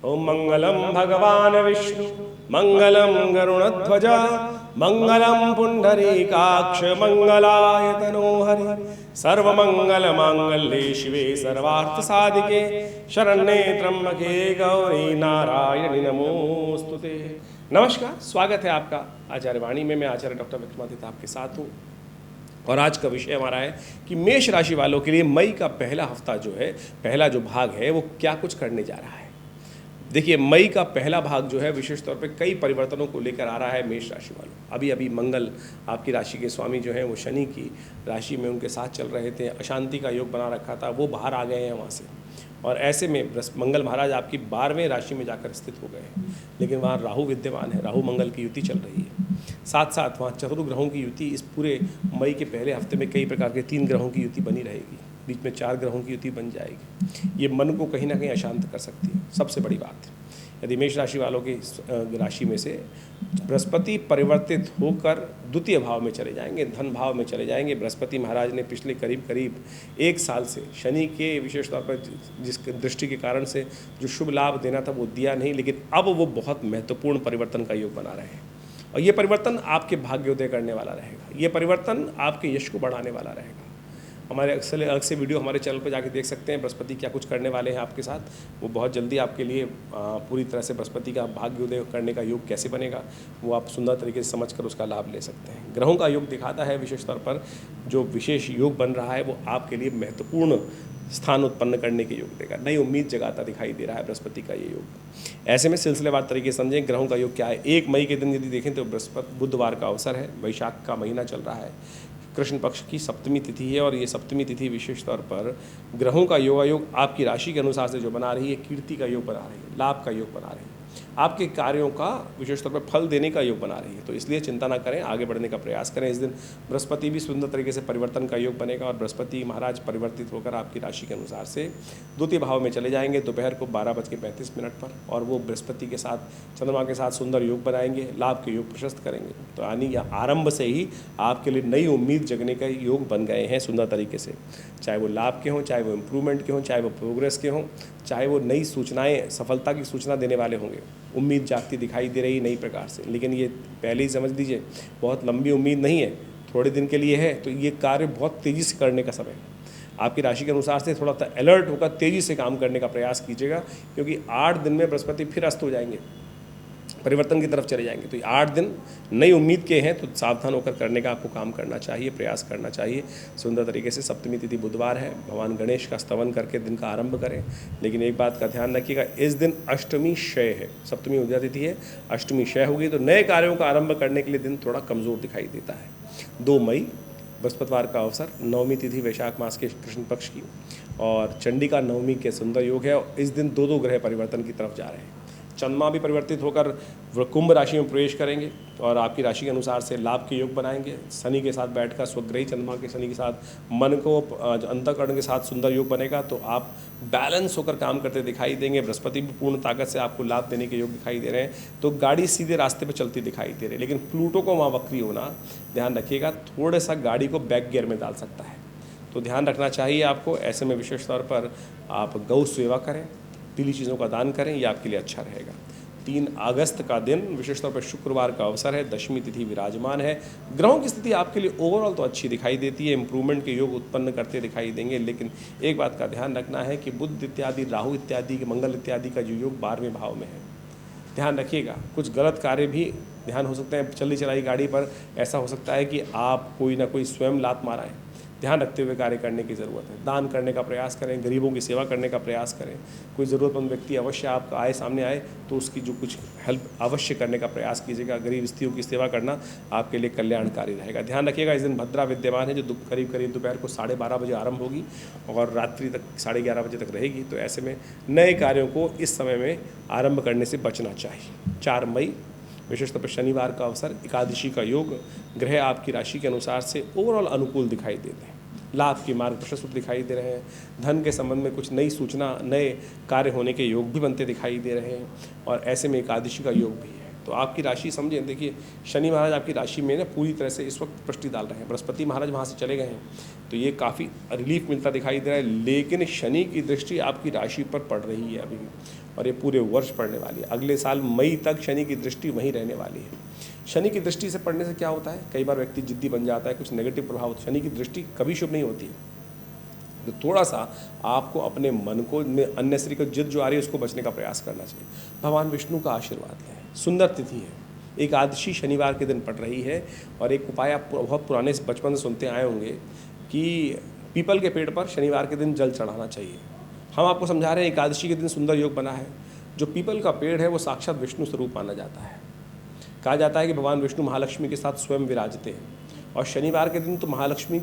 ओम मंगलम भगवान विष्णु मंगलम गरुणध्वज मंगलम पुंडरीकाक्ष मंगलायतनो हरि सर्वमंगल मांगल्ये शिवे सर्वार्थ साधिके शरण्ये त्र्यंबके गौरी नारायणी नमोस्तुते। नमस्कार, स्वागत है आपका आचार्य वाणी में। मैं आचार्य डॉक्टर विक्रमादित्य आपके साथ हूँ और आज का विषय हमारा है कि मेष राशि वालों के लिए मई का पहला हफ्ता जो है, पहला जो भाग है वो क्या कुछ करने जा रहा है। देखिए, मई का पहला भाग जो है विशेष तौर पे कई परिवर्तनों को लेकर आ रहा है मेष राशि वालों। अभी अभी मंगल आपकी राशि के स्वामी जो हैं वो शनि की राशि में उनके साथ चल रहे थे, अशांति का योग बना रखा था, वो बाहर आ गए हैं वहाँ से। और ऐसे में मंगल महाराज आपकी 12वें राशि में जाकर स्थित हो गए हैं, लेकिन वहाँ राहु विद्यमान है, राहु मंगल की युति चल रही है। साथ साथ वहाँ चतुर्ग्रहों की युति इस पूरे मई के पहले हफ्ते में कई प्रकार के 3 ग्रहों की युति बनी रहेगी, बीच में 4 ग्रहों की युति बन जाएगी। ये मन को कहीं ना कहीं अशांत कर सकती है। सबसे बड़ी बात है, यदि मेष राशि वालों की राशि में से बृहस्पति परिवर्तित होकर द्वितीय भाव में चले जाएंगे, धन भाव में चले जाएंगे। बृहस्पति महाराज ने पिछले करीब 1 साल से शनि के विशेष तौर पर जिस दृष्टि के कारण से जो शुभ लाभ देना था वो दिया नहीं, लेकिन अब वो बहुत महत्वपूर्ण परिवर्तन का योग बना रहे हैं और ये परिवर्तन आपके भाग्योदय करने वाला रहेगा। ये परिवर्तन आपके यश को बढ़ाने वाला रहेगा। हमारे अलग से वीडियो हमारे चैनल पर जाके देख सकते हैं, बृहस्पति क्या कुछ करने वाले हैं आपके साथ। वो बहुत जल्दी आपके लिए पूरी तरह से बृहस्पति का भाग्योदय करने का योग कैसे बनेगा वो आप सुंदर तरीके से समझकर उसका लाभ ले सकते हैं। ग्रहों का योग दिखाता है विशेष तौर पर जो विशेष योग बन रहा है वो आपके लिए महत्वपूर्ण स्थान उत्पन्न करने के योग देगा, नई उम्मीद जगाता दिखाई दे रहा है बृहस्पति का ये योग। ऐसे में सिलसिलेवार तरीके से समझें ग्रहों का योग क्या है। 1 मई के दिन यदि देखें तो बृहस्पति बुधवार का अवसर है, वैशाख का महीना चल रहा है, कृष्ण पक्ष की सप्तमी तिथि है और ये सप्तमी तिथि विशेष तौर पर ग्रहों का योगायोग आपकी राशि के अनुसार से जो बना रही है, कीर्ति का योग बना रही है, लाभ का योग बना रही है, आपके कार्यों का विशेष तौर पर फल देने का योग बना रही है। तो इसलिए चिंता ना करें, आगे बढ़ने का प्रयास करें। इस दिन बृहस्पति भी सुंदर तरीके से परिवर्तन का योग बनेगा और बृहस्पति महाराज परिवर्तित होकर आपकी राशि के अनुसार से द्वितीय भाव में चले जाएंगे दोपहर को 12:35 पर और वो बृहस्पति के साथ चंद्रमा के साथ सुंदर योग बनाएंगे, लाभ के योग प्रशस्त करेंगे। तो यानी आरंभ से ही आपके लिए नई उम्मीद जगने का योग बन गए हैं सुंदर तरीके से, चाहे वो लाभ के हों, चाहे वो इम्प्रूवमेंट के हों, चाहे वो प्रोग्रेस के हों, चाहे वो नई सूचनाएं, सफलता की सूचना देने वाले होंगे। उम्मीद जागती दिखाई दे रही नई प्रकार से, लेकिन ये पहले ही समझ लीजिए बहुत लंबी उम्मीद नहीं है, थोड़े दिन के लिए है। तो ये कार्य बहुत तेज़ी से करने का समय है। आपकी राशि के अनुसार से थोड़ा सा अलर्ट होकर तेज़ी से काम करने का प्रयास कीजिएगा, क्योंकि 8 दिन में बृहस्पति फिर अस्त हो जाएंगे, परिवर्तन की तरफ चले जाएंगे। तो ये 8 दिन नई उम्मीद के हैं, तो सावधान होकर करने का आपको काम करना चाहिए, प्रयास करना चाहिए सुंदर तरीके से। सप्तमी तिथि बुधवार है, भगवान गणेश का स्तवन करके दिन का आरंभ करें। लेकिन एक बात का ध्यान रखिएगा, इस दिन अष्टमी क्षय है, सप्तमी उद्या तिथि है, अष्टमी क्षय होगी, तो नए कार्यों का आरंभ करने के लिए दिन थोड़ा कमज़ोर दिखाई देता है। 2 मई बृहस्पतिवार का अवसर, 9वीं तिथि वैशाख मास के कृष्ण पक्ष की और चंडिका नवमी के सुंदर योग है। और इस दिन 2 ग्रह परिवर्तन की तरफ जा रहे हैं। चंद्रमा भी परिवर्तित होकर कुंभ राशि में प्रवेश करेंगे और आपकी राशि के अनुसार से लाभ के योग बनाएंगे। शनि के साथ बैठकर स्वग्रही चंद्रमा के शनि के साथ मन को अंतःकरण के साथ सुंदर योग बनेगा, तो आप बैलेंस होकर काम करते दिखाई देंगे। बृहस्पति भी पूर्ण ताकत से आपको लाभ देने के योग दिखाई दे रहे हैं, तो गाड़ी सीधे रास्ते पर चलती दिखाई दे रही है। लेकिन प्लूटो को वहाँ वक्री होना, ध्यान रखिएगा, थोड़ा सा गाड़ी को बैक गियर में डाल सकता है, तो ध्यान रखना चाहिए आपको। ऐसे में विशेष तौर पर आप गौ सेवा करें, पीली चीज़ों का दान करें, ये आपके लिए अच्छा रहेगा। 3 अगस्त का दिन विशेष तौर पर शुक्रवार का अवसर है, दशमी तिथि विराजमान है। ग्रहों की स्थिति आपके लिए ओवरऑल तो अच्छी दिखाई देती है, इंप्रूवमेंट के योग उत्पन्न करते दिखाई देंगे। लेकिन एक बात का ध्यान रखना है कि बुध इत्यादि, राहु इत्यादि, मंगल इत्यादि का जो योग 12वें भाव में है, ध्यान रखिएगा। कुछ गलत कार्य भी ध्यान हो सकते हैं, चली चलाई गाड़ी पर ऐसा हो सकता है कि आप कोई ना कोई स्वयं लात माराएं। ध्यान रखते हुए कार्य करने की ज़रूरत है। दान करने का प्रयास करें, गरीबों की सेवा करने का प्रयास करें। कोई ज़रूरतमंद व्यक्ति अवश्य आपका आए, सामने आए, तो उसकी जो कुछ हेल्प अवश्य करने का प्रयास कीजिएगा। गरीब स्त्रियों की सेवा करना आपके लिए कल्याणकारी रहेगा। ध्यान रखिएगा, इस दिन भद्रा विद्यमान है, जो करीब दोपहर को 12:30 बजे आरंभ होगी और रात्रि तक 11:30 बजे तक रहेगी। तो ऐसे में नए कार्यों को इस समय में आरंभ करने से बचना चाहिए। 4 मई विशेष तौर पर शनिवार का अवसर, एकादशी का योग, ग्रह आपकी राशि के अनुसार से ओवरऑल अनुकूल दिखाई देते हैं। लाभ के मार्ग प्रशस्त दिखाई दे रहे हैं। धन के संबंध में कुछ नई सूचना, नए कार्य होने के योग भी बनते दिखाई दे रहे हैं और ऐसे में एकादशी का योग भी है। तो आपकी राशि समझें, देखिए शनि महाराज आपकी राशि में ना पूरी तरह से इस वक्त पृष्टि डाल रहे हैं। बृहस्पति महाराज वहाँ से चले गए हैं, तो ये काफ़ी रिलीफ मिलता दिखाई दे रहा है। लेकिन शनि की दृष्टि आपकी राशि पर पड़ रही है अभी भी, और ये पूरे वर्ष पड़ने वाली है। अगले साल मई तक शनि की दृष्टि वहीं रहने वाली है। शनि की दृष्टि से पड़ने से क्या होता है, कई बार व्यक्ति जिद्दी बन जाता है, कुछ नेगेटिव प्रभाव। शनि की दृष्टि कभी शुभ नहीं होती है। तो थोड़ा सा आपको अपने मन को में अननेसरी को जिद जो आ रही है उसको बचने का प्रयास करना चाहिए। भगवान विष्णु का आशीर्वाद लें। सुंदर तिथि है, एकादशी शनिवार के दिन पड़ रही है। और एक उपाय आप बहुत पुराने बचपन से सुनते आए होंगे कि पीपल के पेड़ पर शनिवार के दिन जल चढ़ाना चाहिए। हम आपको समझा रहे हैं एकादशी के दिन सुंदर योग बना है। जो पीपल का पेड़ है वो साक्षात विष्णु स्वरूप माना जाता है। कहा जाता है कि भगवान विष्णु महालक्ष्मी के साथ स्वयं विराजते हैं, और शनिवार के दिन तो महालक्ष्मी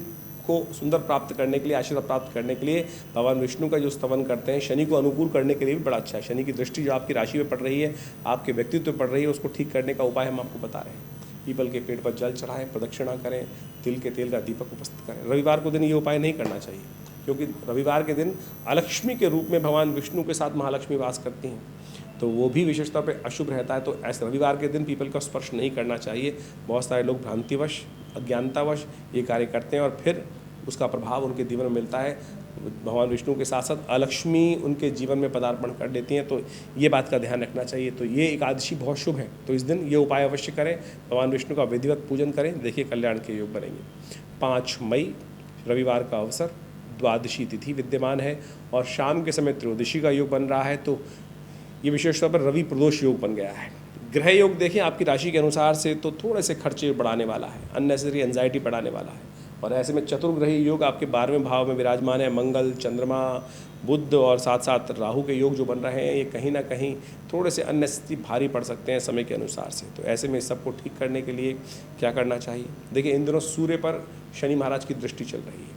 को सुंदर प्राप्त करने के लिए, आशीर्वाद प्राप्त करने के लिए भगवान विष्णु का जो स्तवन करते हैं, शनि को अनुकूल करने के लिए भी बड़ा अच्छा है। शनि की दृष्टि जो आपकी राशि में पड़ रही है, आपके व्यक्तित्व पे पड़ रही है, उसको ठीक करने का उपाय हम आपको बता रहे हैं। पीपल के पेड़ पर जल चढ़ाएं, प्रदक्षिणा करें, तिल के तेल का दीपक उपस्थित करें। रविवार को दिन ये उपाय नहीं करना चाहिए, क्योंकि रविवार के दिन अलक्ष्मी के रूप में भगवान विष्णु के साथ महालक्ष्मी वास करती हैं, तो वो भी विशेष तौर पे अशुभ रहता है। तो ऐसे रविवार के दिन पीपल का स्पर्श नहीं करना चाहिए। बहुत सारे लोग भ्रांतिवश, अज्ञानतावश ये कार्य करते हैं और फिर उसका प्रभाव उनके जीवन में मिलता है। भगवान विष्णु के साथ साथ अलक्ष्मी उनके जीवन में पदार्पण कर देती हैं, तो ये बात का ध्यान रखना चाहिए। तो ये एकादशी बहुत शुभ है, तो इस दिन ये उपाय अवश्य करें। भगवान विष्णु का विधिवत पूजन करें, देखिए कल्याण के योग बनेंगे। 5 मई रविवार का अवसर, द्वादशी तिथि विद्यमान है और शाम के समय त्रयोदशी का योग बन रहा है। तो ये विशेष तौर पर रवि प्रदोष योग बन गया है। ग्रह योग देखें आपकी राशि के अनुसार से तो थोड़े से खर्चे बढ़ाने वाला है, अननेसेसरी एंजाइटी बढ़ाने वाला है। और ऐसे में चतुर्ग्रही योग आपके 12वें भाव में विराजमान है। मंगल, चंद्रमा, बुध और साथ साथ राहु के योग जो बन रहे हैं, ये कहीं ना कहीं थोड़े से अननेसेसरी भारी पड़ सकते हैं समय के अनुसार से। तो ऐसे में सबको ठीक करने के लिए क्या करना चाहिए, देखिए इन दिनों सूर्य पर शनि महाराज की दृष्टि चल रही है।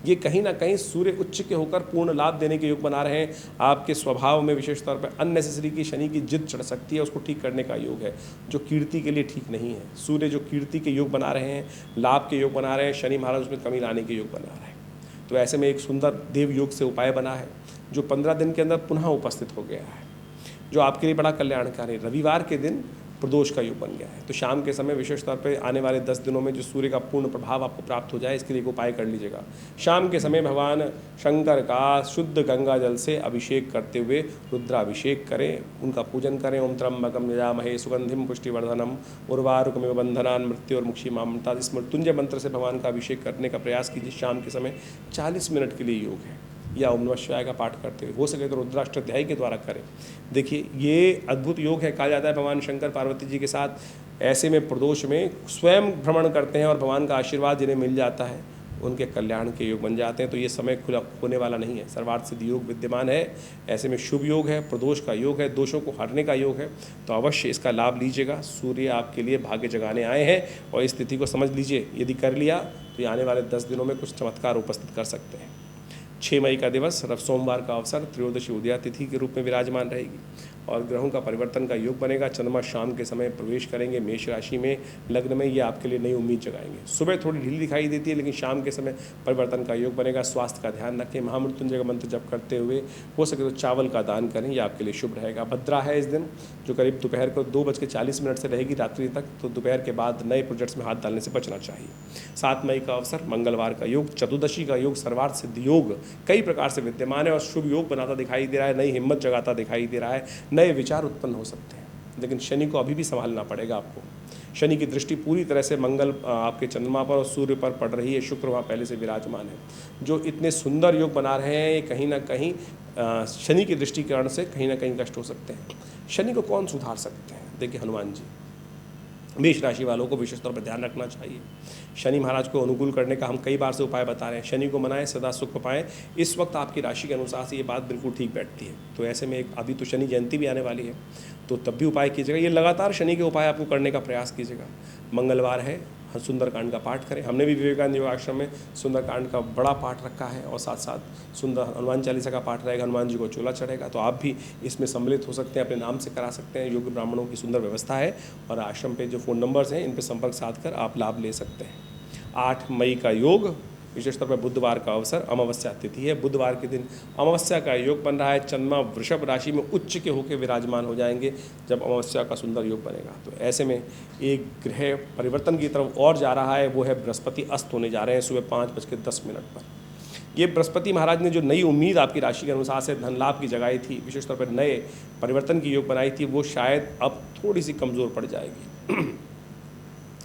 ये कहीं ना कहीं सूर्य उच्च के होकर पूर्ण लाभ देने के योग बना रहे हैं। आपके स्वभाव में विशेष तौर पर अननेसेसरी की शनि की जिद चढ़ सकती है, उसको ठीक करने का योग है, जो कीर्ति के लिए ठीक नहीं है। सूर्य जो कीर्ति के योग बना रहे हैं, लाभ के योग बना रहे हैं, शनि महाराज उसमें कमी लाने के योग बना रहे हैं। तो ऐसे में एक सुंदर देव योग से उपाय बना है, जो 15 दिन के अंदर पुनः उपस्थित हो गया है, जो आपके लिए बड़ा कल्याणकारी। रविवार के दिन प्रदोष का योग बन गया है। तो शाम के समय विशेष तौर पे आने वाले 10 दिनों में जो सूर्य का पूर्ण प्रभाव आपको प्राप्त हो जाए, इसके लिए एक उपाय कर लीजिएगा। शाम के समय भगवान शंकर का शुद्ध गंगा जल से अभिषेक करते हुए रुद्राभिषेक करें, उनका पूजन करें। ओम त्र्यंबकम यजामहे सुगंधिम पुष्टिवर्धनम उर्वारुकमिव बंधनान् मृत्यु और मुक्षीमामृता, इस मृत्युंजय मंत्र से भगवान का अभिषेक करने का प्रयास कीजिए। शाम के समय 40 मिनट के लिए योग है, या ओम नमः शिवाय का पाठ करते हुए, हो सके तो रुद्राष्टाध्यायी के द्वारा करें। देखिए ये अद्भुत योग है। कहा जाता है भगवान शंकर पार्वती जी के साथ ऐसे में प्रदोष में स्वयं भ्रमण करते हैं और भगवान का आशीर्वाद जिन्हें मिल जाता है उनके कल्याण के योग बन जाते हैं। तो ये समय खुला होने वाला नहीं है, सर्वार्थ सिद्ध योग विद्यमान है। ऐसे में शुभ योग है, प्रदोष का योग है, दोषों को हरने का योग है, तो अवश्य इसका लाभ लीजिएगा। सूर्य आपके लिए भाग्य जगाने आए हैं और इस तिथि को समझ लीजिए, यदि कर लिया तो ये आने वाले 10 दिनों में कुछ चमत्कार उपस्थित कर सकते हैं। 6 मई का दिवस सोमवार का अवसर, त्रयोदशी उदया तिथि के रूप में विराजमान रहेगी और ग्रहों का परिवर्तन का योग बनेगा। चंद्रमा शाम के समय प्रवेश करेंगे मेष राशि में, लग्न में। ये आपके लिए नई उम्मीद जगाएंगे। सुबह थोड़ी ढीली दिखाई देती है, लेकिन शाम के समय परिवर्तन का योग बनेगा। स्वास्थ्य का ध्यान रखें। महामृत्युंजय का मंत्र जप करते हुए हो सके तो चावल का दान करें, यह आपके लिए शुभ रहेगा। भद्रा है इस दिन, जो करीब दोपहर को 2:40 से रहेगी रात्रि तक, तो दोपहर के बाद नए प्रोजेक्ट्स में हाथ डालने से बचना चाहिए। 7 मई का अवसर, मंगलवार का योग, चतुर्दशी का योग, सर्वार्थ सिद्ध योग कई प्रकार से विद्यमान है और शुभ योग बनाता दिखाई दे रहा है, नई हिम्मत जगाता दिखाई दे रहा है, नए विचार उत्पन्न हो सकते हैं। लेकिन शनि को अभी भी संभालना पड़ेगा आपको। शनि की दृष्टि पूरी तरह से मंगल आपके चंद्रमा पर और सूर्य पर पड़ रही है, शुक्र वहाँ पहले से विराजमान है। जो इतने सुंदर योग बना रहे हैं, ये कहीं ना कहीं शनि की दृष्टिकरण से कहीं ना कहीं कष्ट हो सकते हैं। शनि को कौन सुधार सकते हैं, देखिए हनुमान जी। मेष राशि वालों को विशेष तौर पर ध्यान रखना चाहिए। शनि महाराज को अनुकूल करने का हम कई बार से उपाय बता रहे हैं। शनि को मनाएं, सदा सुख पाएं। इस वक्त आपकी राशि के अनुसार से ये बात बिल्कुल ठीक बैठती है। तो ऐसे में एक अभी तो शनि जयंती भी आने वाली है, तो तब भी उपाय कीजिएगा। ये लगातार शनि के उपाय आपको करने का प्रयास कीजिएगा। मंगलवार है, सुंदरकांड का पाठ करें। हमने भी विवेकानंद योग आश्रम में सुंदरकांड का बड़ा पाठ रखा है और साथ साथ सुंदर हनुमान चालीसा का पाठ रहेगा। हनुमान जी को चोला चढ़ेगा, तो आप भी इसमें सम्मिलित हो सकते हैं, अपने नाम से करा सकते हैं। योग्य ब्राह्मणों की सुंदर व्यवस्था है और आश्रम पे जो फ़ोन नंबर्स हैं इन पर संपर्क साधकर आप लाभ ले सकते हैं। 8 मई का योग, विशेष तौर पर बुधवार का अवसर, अमावस्या तिथि है। बुधवार के दिन अमावस्या का योग बन रहा है। चंद्रमा वृषभ राशि में उच्च के होकर विराजमान हो जाएंगे जब अमावस्या का सुंदर योग बनेगा। तो ऐसे में एक ग्रह परिवर्तन की तरफ और जा रहा है, वो है बृहस्पति। अस्त होने जा रहे हैं सुबह 5:10 पर। ये बृहस्पति महाराज ने जो नई उम्मीद आपकी राशि के अनुसार से धन लाभ की जगाई थी, विशेष तौर पर नए परिवर्तन की योग बनाई थी, वो शायद अब थोड़ी सी कमज़ोर पड़ जाएगी।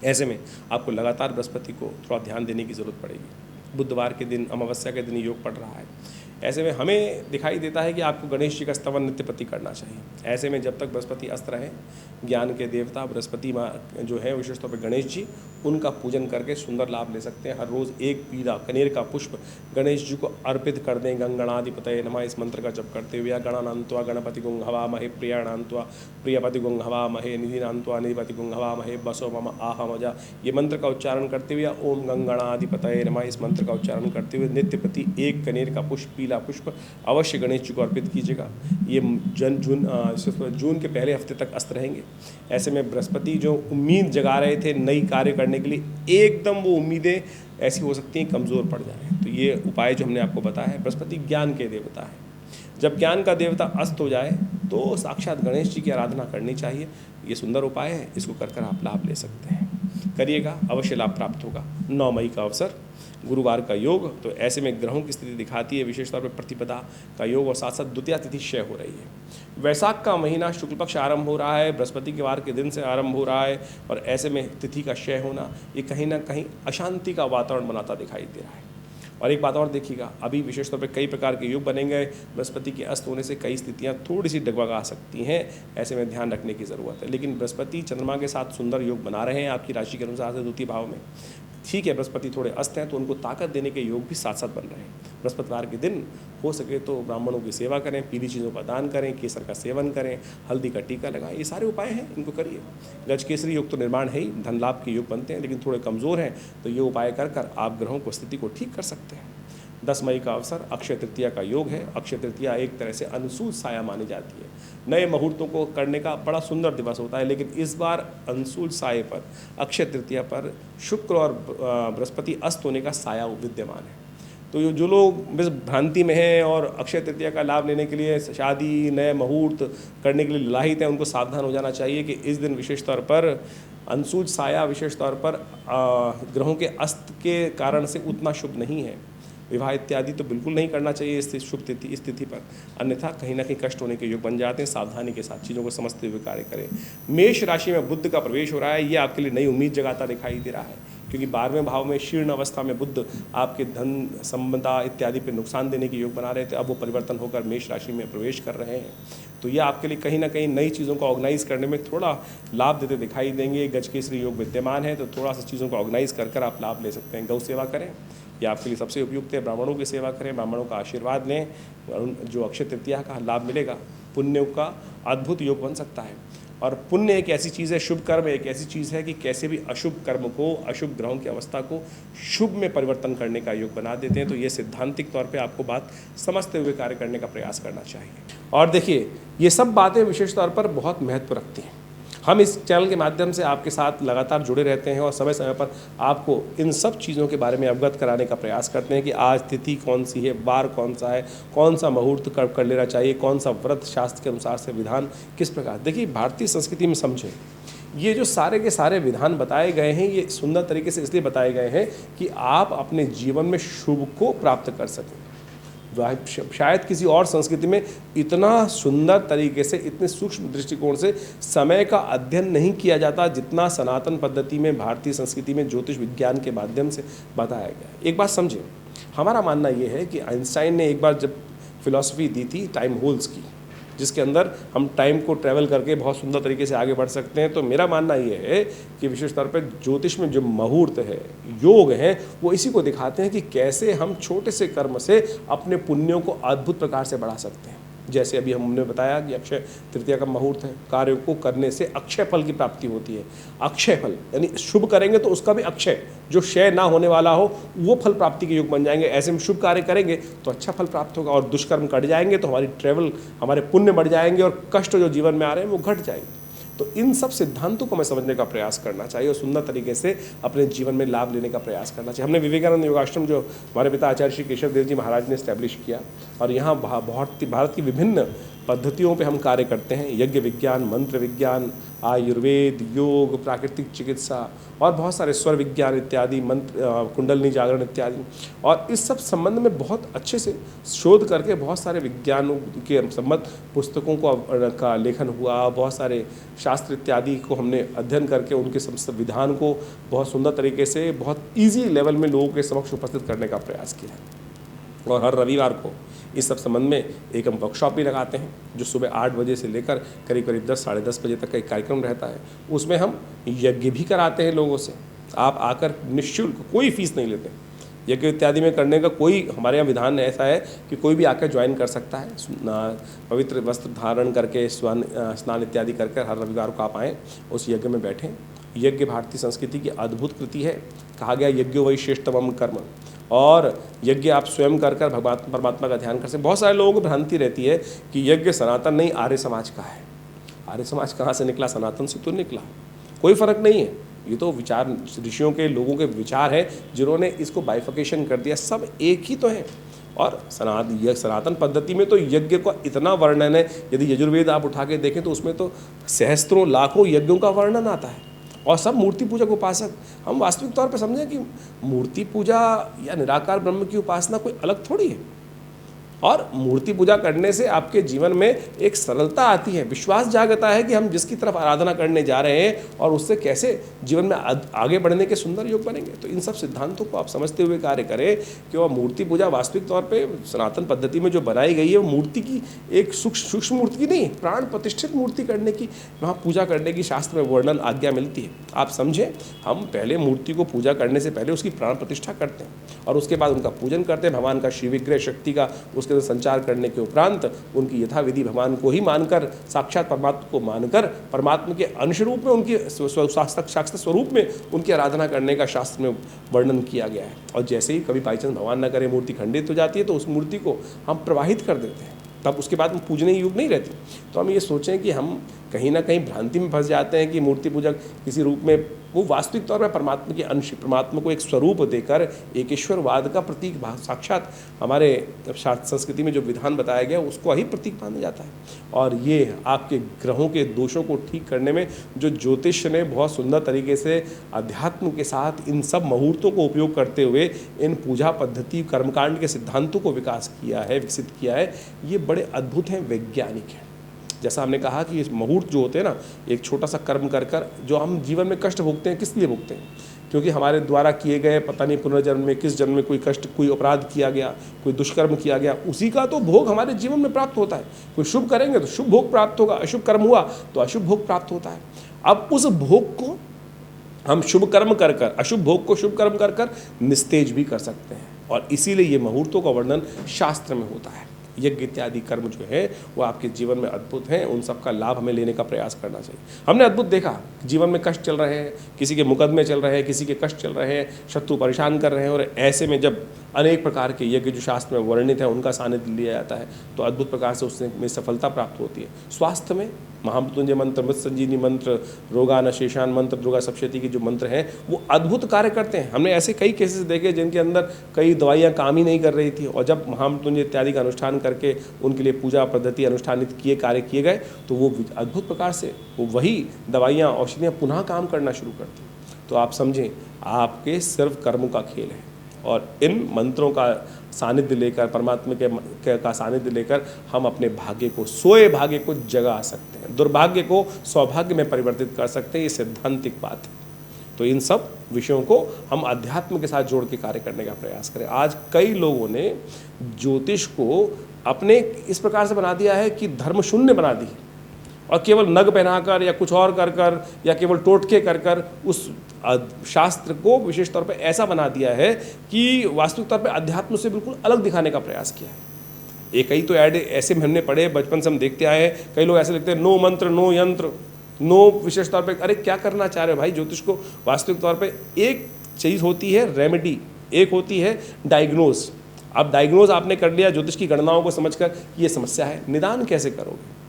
ऐसे में आपको लगातार बृहस्पति को थोड़ा ध्यान देने की ज़रूरत पड़ेगी। बुधवार के दिन, अमावस्या के दिन योग पड़ रहा है। ऐसे में हमें दिखाई देता है कि आपको गणेश जी का स्तवन नित्य प्रति करना चाहिए। ऐसे में जब तक बृहस्पति अस्त रहे, ज्ञान के देवता बृहस्पति जो है विशेष तौर पर गणेश जी, उनका पूजन करके सुंदर लाभ ले सकते हैं। हर रोज़ एक पीला कनेर का पुष्प गणेश जी को अर्पित कर दें। गंगणाधिपतये नमः इस मंत्र का जप करते हुए, गणानान्त्वा गणपति गुं हवामहे, प्रियाणान्त्वा प्रियपति गुं हवामहे, निधिनान्त्वा निधिपति गुं हवामहे, बसो मम आहमजा, ये मंत्र का उच्चारण करते हुए ओम गंगणाधिपतये नमः इस मंत्र का उच्चारण करते हुए नित्य प्रति एक कनेर का पुष्प, पीला पुष्प अवश्य गणेश जी को अर्पित कीजिएगा। ये जून के पहले हफ्ते तक अस्त रहेंगे। ऐसे में बृहस्पति जो उम्मीद जगा रहे थे नई कार्य करने के लिए, एकदम वो उम्मीदें ऐसी हो सकती हैं कमज़ोर पड़ जाएं। तो ये उपाय जो हमने आपको बताया है, बृहस्पति ज्ञान के देवता है। जब ज्ञान का देवता अस्त हो जाए तो साक्षात गणेश जी की आराधना करनी चाहिए। ये सुंदर उपाय है, इसको कर आप लाभ ले सकते हैं। करिएगा, अवश्य लाभ प्राप्त होगा। 9 मई का अवसर, गुरुवार का योग, तो ऐसे में ग्रहों की स्थिति दिखाती है विशेष तौर पर प्रतिपदा का योग और साथ साथ द्वितीया तिथि क्षय हो रही है। वैशाख का महीना शुक्ल पक्ष आरंभ हो रहा है, बृहस्पति के वार के दिन से आरंभ हो रहा है और ऐसे में तिथि का क्षय होना ये कहीं ना कहीं अशांति का वातावरण बनाता दिखाई दे रहा है। और एक बात और देखिएगा, अभी विशेष तौर पर कई प्रकार के योग बनेंगे। बृहस्पति के अस्त होने से कई स्थितियां थोड़ी सी डगमगा सकती हैं, ऐसे में ध्यान रखने की ज़रूरत है। लेकिन बृहस्पति चंद्रमा के साथ सुंदर योग बना रहे हैं आपकी राशि के अनुसार से द्वितीय भाव में। ठीक है, बृहस्पति थोड़े अस्त हैं तो उनको ताकत देने के योग भी साथ साथ बन रहे हैं। बृहस्पतिवार के दिन हो सके तो ब्राह्मणों की सेवा करें, पीली चीज़ों का दान करें, केसर का सेवन करें, हल्दी का टीका लगाएं। ये सारे उपाय हैं, इनको करिए। गज केसरी योग तो निर्माण है ही, धन लाभ के योग बनते हैं, लेकिन थोड़े कमज़ोर हैं तो ये उपाय कर आप ग्रहों को स्थिति को ठीक कर सकते हैं। 10 मई का अवसर, अक्षय तृतीया का योग है। अक्षय तृतीया एक तरह से अनुसूल साया मानी जाती है। नए मुहूर्तों को करने का बड़ा सुंदर दिवस होता है, लेकिन इस बार अनुसूल साये पर, अक्षय तृतीया पर शुक्र और बृहस्पति अस्त होने का साया विद्यमान है। तो जो लोग बस भ्रांति में हैं और अक्षय तृतीया का लाभ लेने के लिए शादी, नए मुहूर्त करने के लिए लाहित हैं, उनको सावधान हो जाना चाहिए कि इस दिन विशेष तौर पर अनुसूल साया विशेष तौर पर ग्रहों के अस्त के कारण से उतना शुभ नहीं है। विवाह इत्यादि तो बिल्कुल नहीं करना चाहिए इस शुभ स्थिति पर, अन्यथा कहीं ना कहीं कष्ट होने के योग बन जाते हैं। सावधानी के साथ चीज़ों को समझते हुए कार्य करें। मेष राशि में बुध का प्रवेश हो रहा है, ये आपके लिए नई उम्मीद जगाता दिखाई दे रहा है, क्योंकि 12वें भाव में शीर्ण अवस्था में बुध आपके धन संबंधा इत्यादि पर नुकसान देने के योग बना रहे थे। अब वो परिवर्तन होकर मेष राशि में प्रवेश कर रहे हैं, तो ये आपके लिए कहीं ना कहीं नई चीज़ों को ऑर्गेनाइज करने में थोड़ा लाभ देते दिखाई देंगे। गज केसरी योग विद्यमान है, तो थोड़ा सा चीज़ों को ऑर्गेनाइज कर आप लाभ ले सकते हैं। गौ सेवा करें, ये आपके लिए सबसे उपयुक्त है। ब्राह्मणों की सेवा करें, ब्राह्मणों का आशीर्वाद लें, जो अक्षय तृतीया का लाभ मिलेगा, पुण्यों का अद्भुत योग बन सकता है। और पुण्य एक ऐसी चीज़ है, शुभ कर्म एक ऐसी चीज़ है कि कैसे भी अशुभ कर्म को, अशुभ ग्रहों की अवस्था को शुभ में परिवर्तन करने का योग बना देते हैं। तो ये सैद्धांतिक तौर पे आपको बात समझते हुए कार्य करने का प्रयास करना चाहिए। और देखिए, ये सब बातें विशेष तौर पर बहुत महत्व रखती हैं। हम इस चैनल के माध्यम से आपके साथ लगातार जुड़े रहते हैं और समय समय पर आपको इन सब चीज़ों के बारे में अवगत कराने का प्रयास करते हैं कि आज तिथि कौन सी है, वार कौन सा है, कौन सा मुहूर्त कर लेना चाहिए, कौन सा व्रत शास्त्र के अनुसार से विधान किस प्रकार। देखिए, भारतीय संस्कृति में समझें, ये जो सारे के सारे विधान बताए गए हैं, ये सुंदर तरीके से इसलिए बताए गए हैं कि आप अपने जीवन में शुभ को प्राप्त कर सकें। शायद किसी और संस्कृति में इतना सुंदर तरीके से, इतने सूक्ष्म दृष्टिकोण से समय का अध्ययन नहीं किया जाता जितना सनातन पद्धति में, भारतीय संस्कृति में ज्योतिष विज्ञान के माध्यम से बताया गया। एक बात समझें, हमारा मानना ये है कि आइंस्टाइन ने एक बार जब फिलॉसफी दी थी टाइम होल्स की, जिसके अंदर हम टाइम को ट्रैवल करके बहुत सुंदर तरीके से आगे बढ़ सकते हैं, तो मेरा मानना ये है कि विशेष तौर पर ज्योतिष में जो मुहूर्त है, योग है, वो इसी को दिखाते हैं कि कैसे हम छोटे से कर्म से अपने पुण्यों को अद्भुत प्रकार से बढ़ा सकते हैं। जैसे अभी हमने बताया कि अक्षय तृतीया का मुहूर्त है, कार्य को करने से अक्षय फल की प्राप्ति होती है। अक्षय फल यानी शुभ करेंगे तो उसका भी अक्षय, जो क्षय ना होने वाला हो, वो फल प्राप्ति के योग बन जाएंगे। ऐसे में शुभ कार्य करेंगे तो अच्छा फल प्राप्त होगा, और दुष्कर्म कट जाएंगे तो हमारी ट्रैवल, हमारे पुण्य बढ़ जाएंगे और कष्ट जो जीवन में आ रहे हैं वो घट जाएंगे। तो इन सब सिद्धांतों को हमें समझने का प्रयास करना चाहिए और सुंदर तरीके से अपने जीवन में लाभ लेने का प्रयास करना चाहिए। हमने विवेकानंद योगाश्रम, जो हमारे पिता आचार्य श्री केशव देव जी महाराज ने इस्टेब्लिश किया, और यहाँ भारत की विभिन्न पद्धतियों पे हम कार्य करते हैं, यज्ञ विज्ञान, मंत्र विज्ञान, आयुर्वेद, योग, प्राकृतिक चिकित्सा और बहुत सारे स्वर विज्ञान इत्यादि, मंत्र, कुंडलनी जागरण इत्यादि। और इस सब संबंध में बहुत अच्छे से शोध करके बहुत सारे विज्ञानों के संबंध पुस्तकों का लेखन हुआ, बहुत सारे शास्त्र इत्यादि को हमने अध्ययन करके उनके संविधान को बहुत सुंदर तरीके से बहुत ईजी लेवल में लोगों के समक्ष उपस्थित करने का प्रयास किया है। और हर रविवार को इस सब संबंध में एक हम वर्कशॉप भी लगाते हैं, जो सुबह 8 बजे से लेकर करीब करीब 10 साढ़े 10 बजे तक का एक कार्यक्रम रहता है। उसमें हम यज्ञ भी कराते हैं लोगों से। आप आकर निःशुल्क, कोई फीस नहीं लेते। यज्ञ इत्यादि में करने का कोई हमारे यहाँ विधान ऐसा है कि कोई भी आकर ज्वाइन कर सकता है। पवित्र वस्त्र धारण करके स्नान इत्यादि करके हर रविवार को आप आएँ, उस यज्ञ में बैठें। यज्ञ भारतीय संस्कृति की अद्भुत कृति है। कहा गया यज्ञो वही श्रेष्ठतम कर्म, और यज्ञ आप स्वयं कर कर परमात्मा का ध्यान कर सकते। बहुत सारे लोगों को भ्रांति रहती है कि यज्ञ सनातन नहीं, आर्य समाज का है। आर्य समाज कहाँ से निकला? सनातन से तो निकला। कोई फर्क नहीं है, ये तो विचार ऋषियों के, लोगों के विचार है जिन्होंने इसको बाइफिकेशन कर दिया। सब एक ही तो है। और सनातन पद्धति में तो यज्ञ का इतना वर्णन है, यदि यजुर्वेद आप उठा के देखें तो उसमें तो सहस्त्रों लाखों यज्ञों का वर्णन आता है। और सब मूर्ति पूजक उपासक। हम वास्तविक तौर पर समझें कि मूर्ति पूजा या निराकार ब्रह्म की उपासना कोई अलग थोड़ी है। और मूर्ति पूजा करने से आपके जीवन में एक सरलता आती है, विश्वास जागता है कि हम जिसकी तरफ आराधना करने जा रहे हैं और उससे कैसे जीवन में आगे बढ़ने के सुंदर योग बनेंगे। तो इन सब सिद्धांतों को आप समझते हुए कार्य करें कि वह मूर्ति पूजा वास्तविक तौर पे सनातन पद्धति में जो बनाई गई है वो मूर्ति की एक सूक्ष्म मूर्ति की नहीं, प्राण प्रतिष्ठित मूर्ति करने की, वहाँ पूजा करने की शास्त्र में वर्णन आज्ञा मिलती है। आप समझें, हम पहले मूर्ति को पूजा करने से पहले उसकी प्राण प्रतिष्ठा करते हैं और उसके बाद उनका पूजन करते हैं। भगवान का श्री विग्रह शक्ति का उसके संचार करने के उपरांत उनकी यथाविधि भगवान को ही मानकर, साक्षात परमात्मा को मानकर, परमात्मा के अंश रूप में, उनकी साक्षात स्वरूप में उनकी आराधना करने का शास्त्र में वर्णन किया गया है। और जैसे ही कभी बाई चांस भगवान न करे मूर्ति खंडित हो जाती है तो उस मूर्ति को हम प्रवाहित कर देते हैं, तब उसके बाद में पूजने योग नहीं रहती। तो हम ये सोचें कि हम कहीं ना कहीं भ्रांति में फंस जाते हैं कि मूर्ति पूजक किसी रूप में, वो वास्तविक तौर पर परमात्मा के अंश, परमात्मा को एक स्वरूप देकर एक ईश्वरवाद का प्रतीक, साक्षात हमारे संस्कृति में जो विधान बताया गया उसको ही प्रतीक माना जाता है। और ये आपके ग्रहों के दोषों को ठीक करने में जो ज्योतिष ने बहुत सुंदर तरीके से अध्यात्म के साथ इन सब मुहूर्तों को उपयोग करते हुए इन पूजा पद्धति, कर्मकांड के सिद्धांतों को विकसित किया है, ये बड़े अद्भुत हैं, वैज्ञानिक हैं। जैसा हमने कहा कि इस मुहूर्त जो होते हैं ना, एक छोटा सा कर्म कर कर जो हम जीवन में कष्ट भोगते हैं, किस लिए भोगते हैं? क्योंकि हमारे द्वारा किए गए पता नहीं पुनर्जन्म में, किस जन्म में कोई कष्ट, कोई अपराध किया गया, कोई दुष्कर्म किया गया, उसी का तो भोग हमारे जीवन में प्राप्त होता है। कोई शुभ करेंगे तो शुभ भोग प्राप्त होगा, अशुभ कर्म हुआ तो अशुभ भोग प्राप्त होता है। अब उस भोग को हम शुभ कर्म कर कर, अशुभ भोग को शुभ कर्म कर कर निस्तेज भी कर सकते हैं। और इसीलिए ये मुहूर्तों का वर्णन शास्त्र में होता है। यज्ञ इत्यादि कर्म जो है वो आपके जीवन में अद्भुत हैं, उन सब का लाभ हमें लेने का प्रयास करना चाहिए। हमने अद्भुत देखा, जीवन में कष्ट चल रहे हैं, किसी के मुकदमे चल रहे हैं, किसी के कष्ट चल रहे हैं, शत्रु परेशान कर रहे हैं, और ऐसे में जब अनेक प्रकार के यज्ञ जो शास्त्र में वर्णित है उनका सानिध्य लिया जाता है तो अद्भुत प्रकार से उसमें सफलता प्राप्त होती है। स्वास्थ्य में महामृत्युंजय मंत्र, मृत संजीवनी मंत्र, रोगान शेषान मंत्र, दुर्गा सप्तशती के जो मंत्र हैं वो अद्भुत कार्य करते हैं। हमने ऐसे कई केसेस देखे जिनके अंदर कई दवाइयाँ काम ही नहीं कर रही थी, और जब महामृत्युंजय इत्यादि का अनुष्ठान करके उनके लिए पूजा पद्धति अनुष्ठानित कार्य किए गए तो वो अद्भुत प्रकार से वो वही दवाइयाँ, औषधियाँ पुनः काम करना शुरू करती। तो आप समझें, आपके सिर्फ कर्मों का खेल है, और इन मंत्रों का सानिध्य लेकर, परमात्मा का सानिध्य लेकर हम अपने भाग्य को, सोए भाग्य को जगा सकते हैं, दुर्भाग्य को सौभाग्य में परिवर्तित कर सकते हैं। ये सिद्धांतिक बात है। तो इन सब विषयों को हम अध्यात्म के साथ जोड़ के कार्य करने का प्रयास करें। आज कई लोगों ने ज्योतिष को अपने इस प्रकार से बना दिया है कि धर्म शून्य बना दी, और केवल नग पहनाकर या कुछ और कर कर या केवल टोटके कर कर उस शास्त्र को विशेष तौर पे ऐसा बना दिया है कि वास्तविक तौर पे अध्यात्म से बिल्कुल अलग दिखाने का प्रयास किया है। एक कई तो ऐड ऐसे हमने पढ़े, बचपन से हम देखते आए हैं, कई लोग ऐसे लिखते हैं, नो मंत्र नो यंत्र नो, विशेष तौर पे अरे क्या करना चाह रहे हो भाई? ज्योतिष को वास्तविक तौर पे एक चीज़ होती है रेमेडी, एक होती है डायग्नोज। अब डायग्नोज आपने कर लिया ज्योतिष की गणनाओं को समझकर कि ये समस्या है, निदान कैसे करोगे?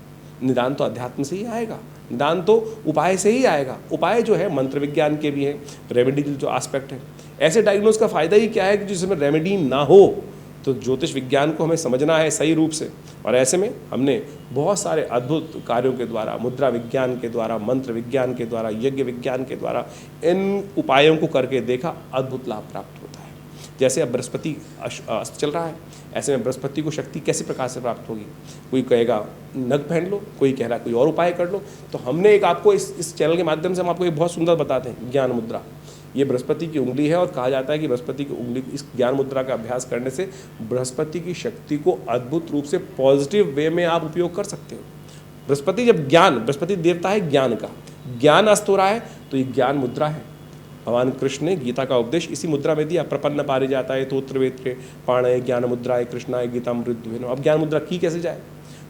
निदान तो अध्यात्म से ही आएगा, निदान तो उपाय से ही आएगा। उपाय जो है मंत्र विज्ञान के भी हैं, रेमेडी जो एस्पेक्ट है। ऐसे डायग्नोज का फ़ायदा ही क्या है कि जिसमें रेमेडी ना हो, तो ज्योतिष विज्ञान को हमें समझना है सही रूप से, और ऐसे में हमने बहुत सारे अद्भुत कार्यों के द्वारा, मुद्रा विज्ञान के द्वारा, मंत्र विज्ञान के द्वारा, यज्ञ विज्ञान के द्वारा इन उपायों को करके देखा, अद्भुत लाभ प्राप्त होता है। जैसे अब बृहस्पति अस्त चल रहा है, ऐसे में बृहस्पति को शक्ति कैसे प्रकार से प्राप्त होगी? कोई कहेगा नग पहन लो, कोई कह रहा है कोई और उपाय कर लो। तो हमने एक आपको इस चैनल के माध्यम से हम आपको एक बहुत सुंदर बताते हैं, ज्ञान मुद्रा। ये बृहस्पति की उंगली है और कहा जाता है कि बृहस्पति की उंगली, इस ज्ञान मुद्रा का अभ्यास करने से बृहस्पति की शक्ति को अद्भुत रूप से पॉजिटिव वे में आप उपयोग कर सकते हो। बृहस्पति जब ज्ञान, बृहस्पति देवता है ज्ञान का, ज्ञान अस्त हो रहा है तो ये ज्ञान मुद्रा है। भगवान कृष्ण ने गीता का उपदेश इसी मुद्रा में दिया, प्रपन्न पारिजाताय तोत्र वेत्रे पाणय ज्ञान मुद्राय कृष्णाय गीता मृत्युहेन। अब ज्ञान मुद्रा की कैसे जाए?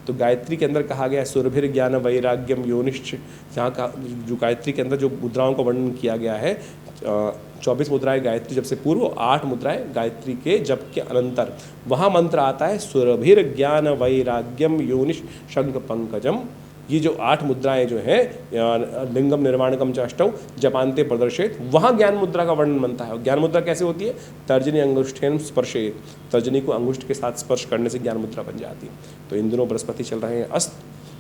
तो गायत्री के अंदर कहा गया सुरभिर ज्ञान वैराग्यम योनिश्च, जहाँ का जो गायत्री के अंदर जो मुद्राओं का वर्णन किया गया है, 24 मुद्राएं गायत्री जब से पूर्व, 8 मुद्राएं गायत्री के जप के अनंतर, वहाँ मंत्र आता है सुरभिर ज्ञान वैराग्यम योनिश शंख पंकजम। ये जो 8 मुद्राएं जो हैं, लिंगम निर्वाणकम च अष्टौ जपान्ते प्रदर्शित, वहाँ ज्ञान मुद्रा का वर्णन बनता है। और ज्ञान मुद्रा कैसे होती है? तर्जनी अंगुष्ठेन स्पर्शेत, तर्जनी को अंगुष्ठ के साथ स्पर्श करने से ज्ञान मुद्रा बन जाती है। तो इन दिनों बृहस्पति चल रहे हैं अस्त,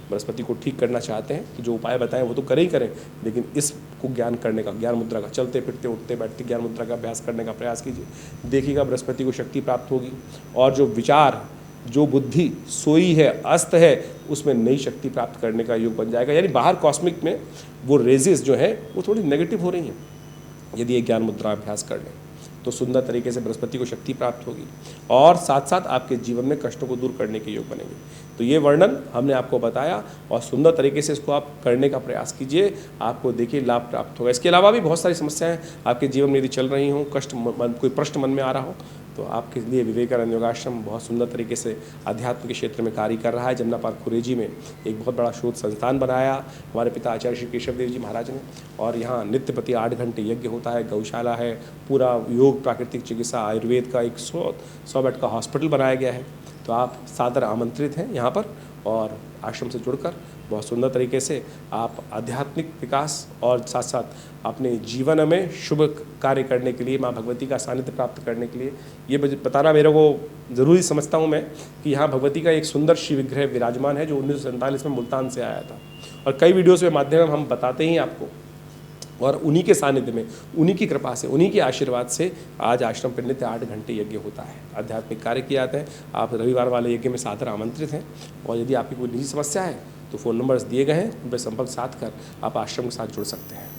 बृहस्पति को ठीक करना चाहते हैं तो जो उपाय बताएं वो तो करें ही करें, लेकिन इसको ज्ञान करने का, ज्ञान मुद्रा का, चलते फिरते उठते बैठते ज्ञान मुद्रा का अभ्यास करने का प्रयास कीजिए। देखिएगा बृहस्पति को शक्ति प्राप्त होगी, और जो विचार, जो बुद्धि सोई है, अस्त है, उसमें नई शक्ति प्राप्त करने का योग बन जाएगा। यानी बाहर कॉस्मिक में वो रेजेस जो है वो थोड़ी नेगेटिव हो रही हैं। यदि ये ज्ञान मुद्रा अभ्यास कर लें तो सुंदर तरीके से बृहस्पति को शक्ति प्राप्त होगी, और साथ साथ आपके जीवन में कष्टों को दूर करने के योग बनेंगे। तो ये वर्णन हमने आपको बताया, और सुंदर तरीके से इसको आप करने का प्रयास कीजिए, आपको देखिए लाभ प्राप्त होगा। इसके अलावा भी बहुत सारी समस्याएं आपके जीवन में यदि चल रही हों, कोई प्रश्न मन में आ रहा हो, तो आपके लिए विवेकानंद योगाश्रम बहुत सुंदर तरीके से अध्यात्म के क्षेत्र में कार्य कर रहा है। जमुना पार्क खुरेजी में एक बहुत बड़ा शोध संस्थान बनाया हमारे पिता आचार्य श्री केशव देव जी महाराज ने, और यहाँ नित्य प्रति 8 घंटे यज्ञ होता है, गौशाला है, पूरा योग, प्राकृतिक चिकित्सा, आयुर्वेद का एक 100 बेड का हॉस्पिटल बनाया गया है। तो आप सादर आमंत्रित हैं यहाँ पर, और आश्रम से जुड़कर बहुत सुंदर तरीके से आप आध्यात्मिक विकास और साथ साथ अपने जीवन में शुभ कार्य करने के लिए, माँ भगवती का सानिध्य प्राप्त करने के लिए, ये बताना मेरे को ज़रूरी समझता हूँ मैं कि यहाँ भगवती का एक सुंदर शिव विग्रह विराजमान है जो 1947 में मुल्तान से आया था, और कई वीडियोज़ के माध्यम हम बताते ही आपको, और उन्हीं के सानिध्य में, उन्हीं की कृपा से, उन्हीं के आशीर्वाद से आज आश्रम पर नित्य 8 घंटे यज्ञ होता है, आध्यात्मिक कार्य किए जाते हैं। आप रविवार वाले यज्ञ में सादर आमंत्रित हैं, और यदि आपकी कोई निजी समस्या है तो फ़ोन नंबर्स दिए गए हैं, उन पर संपर्क साध कर आप आश्रम के साथ जुड़ सकते हैं।